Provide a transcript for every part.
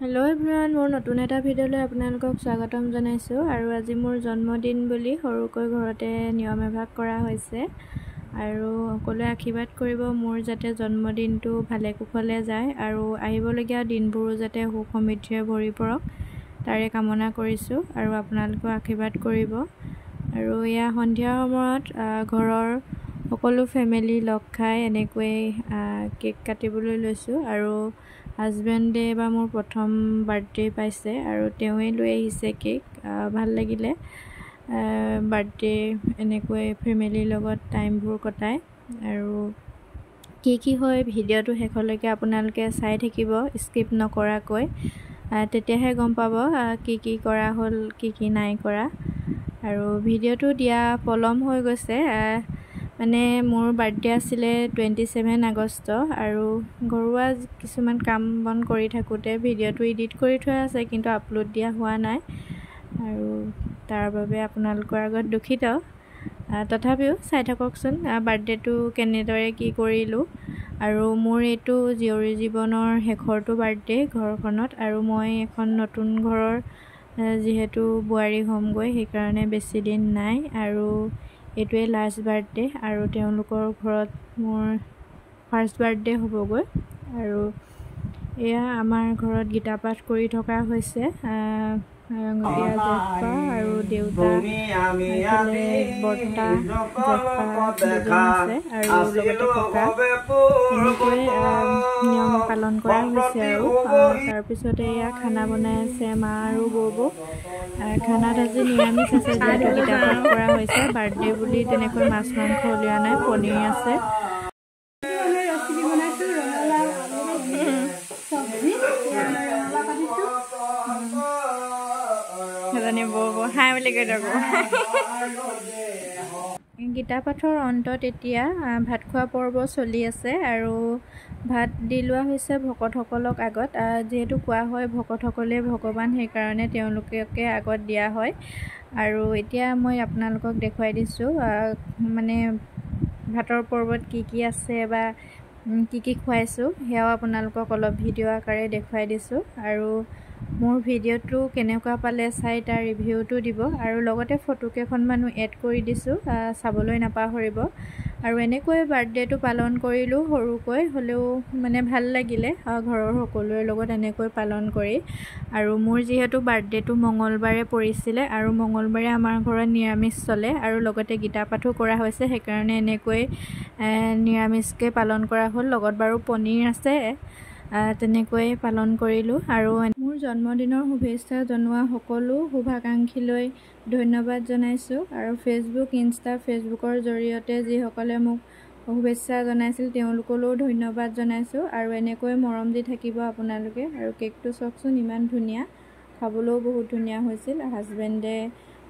hello everyone मोर नतुन एटा भिडिओলৈ আপোনালোকক স্বাগতম জনাইছো আৰু আজি মোৰ জন্মদিন বুলি সৰুকৈ ঘৰতে নিয়ম এভাগ কৰা হৈছে আৰু সকলোৱে আশীৰ্বাদ কৰিব মোৰ যাতে জন্মদিনটো ভালে কুশলে যায় আৰু আহিবলগীয়া দিনবোৰ যাতে সুখ সমৃদ্ধিৰে ভৰি পৰক তাৰে কামনা কৰিছো আৰু আপোনালোকক আশীৰ্বাদ কৰিব আৰু ইয়া সন্ধিয়া সময়ত ঘৰৰ সকলো ফ্যামিলি লগ খাই এনেকৈ কেক কাটিবলৈ লৈছো আৰু হাজবেণ্ডে বা মোৰ প্ৰথম বাৰ্থডে পাইছে আৰু তেওঁই লৈ আহিছে কেক ভাল লাগিলে বাৰ্থডে এনেকৈ ফ্যামিলিৰ লগত টাইমবোৰ কটাই আৰু কি হয় ভিডিওটো শেষলৈকে আপোনালোকে চাই থাকিব স্কিপ নকৰাকৈ তেতিয়াহে গম পাব কি কৰা হ'ল কি নাই কৰা আৰু ভিডিওটো দিয়া পলম হৈ গৈছে মানে মোৰ বাৰ্থডে আছিলে 27 আগষ্ট আৰু ঘৰুৱা কিছুমান কাম বন কৰি থাকোতে ভিডিওটো এডিট কৰি থোৱা আছে কিন্তু আপলোড দিয়া হোৱা নাই আৰু তাৰ বাবে আপোনালোকৰ আগত দুখিত তথাপিও চাই থাককচোন বাৰ্থডেটো কেনেদৰে কি কৰিলো আৰু মোৰ এটো জীয়ৰী জীৱনৰ শেষৰটো বাৰ্থডে ঘৰখনত আৰু মই এখন নতুন ঘৰৰ যেহেতু বুৱাৰী হোমগৈ সেই কাৰণে বেছি দিন নাই আৰু এটোৱে লাষ্ট বাৰ্থডে আৰু তেওঁলোকৰ ঘৰত মোৰ ফাৰ্ষ্ট বাৰ্থডে হ'বগৈ আৰু এয়া আমাৰ ঘৰত গীতা পাঠ কৰি থকা হৈছে আৰু দেউতা বৰ্তা আছে আৰু লগতে ককা এনেকৈ নিয়ম পালন কৰা হৈছে আৰু তাৰ পিছতে এয়া খানা বনাই আছে মা আৰু বৌ খানাত আজি নিৰামিষ আছে যেহেতু গীতা পাঠ কৰা হৈছে বাৰ্থডে বুলি তেনেকৈ মাছ মাংস উলিওৱা নাই পনীৰ আছে হাই বুলি কৈ থাকো গীতা পাঠৰ অন্তত এতিয়া ভাত খোৱা পৰ্ব চলি আছে আৰু ভাত দি লোৱা হৈছে ভকতসকলক আগত যেহেতু কোৱা হয় ভকতসকলে ভগৱান সেই কাৰণে তেওঁলোকে আগত দিয়া হয় আৰু এতিয়া মই আপোনালোকক দেখুৱাই দিছো মানে ভাতৰ পৰ্বত কি আছে বা কি খুৱাইছো হেয়াও আপোনালোকক অলপ ভিডিও আকাৰে দেখুৱাই দিছো আৰু মোৰ ভিডিওটো কেনেকুৱা পালে চাই তাৰ ৰিভিউটো দিব আৰু লগতে ফটো কেইখনমানো এড কৰি দিছো চাবলৈ নাপাহৰিব আৰু এনেকৈ বাৰ্থডেটো পালন কৰিলো সৰুকৈ হলেও মানে ভাল লাগিলে ঘৰৰ সকলোৰে লগত এনেকৈ পালন কৰি আৰু মোৰ যেহেতু বাৰ্থডেটো মঙ্গলবাৰে পৰিছিলে আৰু মঙ্গলবাৰে আমাৰ ঘৰত নিৰামিষ চলে আৰু লগতে গীতা পাঠো কৰা হৈছে সেই কাৰণে এনেকৈ নিৰামিষকে পালন কৰা হ'ল লগত বাৰু পনীৰ আছে তেনেকৈ পালন কৰিলো আৰু মোৰ জন্মদিনৰ শুভেচ্ছা জনোৱা সকলো শুভাকাংক্ষীলৈ ধন্যবাদ জনাইছো আৰু ফেচবুকৰ জৰিয়তে যিসকলে মোক শুভেচ্ছা জনাইছিল তেওঁলোকলৈও ধন্যবাদ জনাইছো আৰু এনেকৈ মৰম দি থাকিব আপোনালোকে আৰু কেকটো চাওকচোন ইমান ধুনীয়া খাবলৈও বহুত ধুনীয়া হৈছিল হাজবেণ্ডে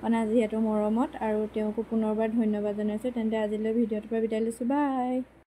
অনা যিহেতু মৰমত আৰু তেওঁকো পুনৰবাৰ ধন্যবাদ জনাইছো তেন্তে আজিলৈ ভিডিওটোৰ পৰা বিদায় লৈছো বাই